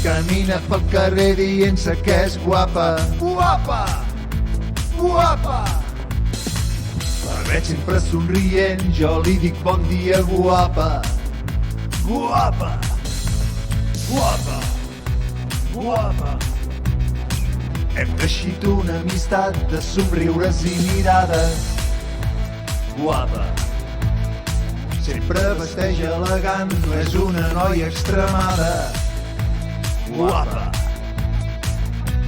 Camina pel carrer dient-se que és guapa. Guapa! Guapa! La veig sempre somrient, jo li dic bon dia, guapa. Guapa! Guapa! Guapa! Hem teixit una amistat de somriures i mirades. Guapa! Sempre vesteix elegant, no és una noia extremada. Guapa!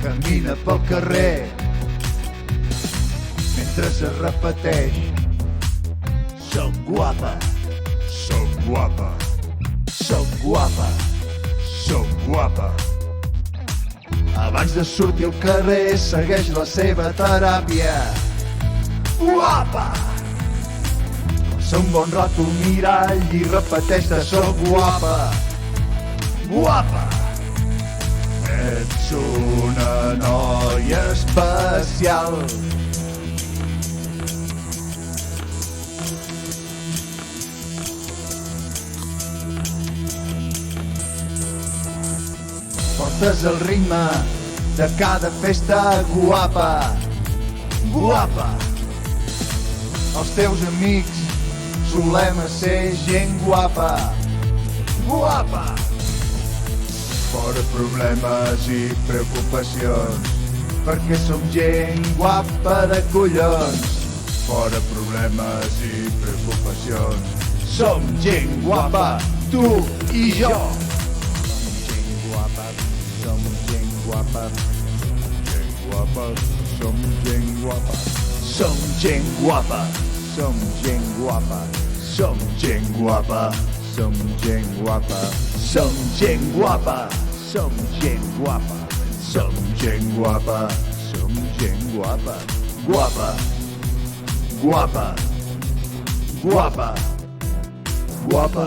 Camina pel carrer mentre es repeteix: som guapa, som guapa, som guapa, som guapa. Abans de sortir al carrer segueix la seva teràpia. Guapa! Posa un bon rato al mirall i repeteix de soc guapa. Guapa! Ets una noia especial. Portes el ritme de cada festa, guapa. Guapa! Els teus amics solem ser gent guapa. Guapa! Fora problemes i preocupacions, perquè som gent guapa de collons. Fora problemes i preocupacions, som gent guapa, tu i jo. Som gent guapa, gent guapa, som gent guapa. Som gent guapa, som gent guapa, som gent guapa, som gent guapa, som gent guapa, som gent guapa, som gent guapa, som gent guapa. Guapa, guapa, guapa, guapa,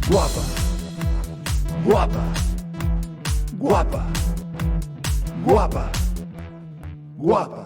guapa, guapa, guapa, guapa, guapa.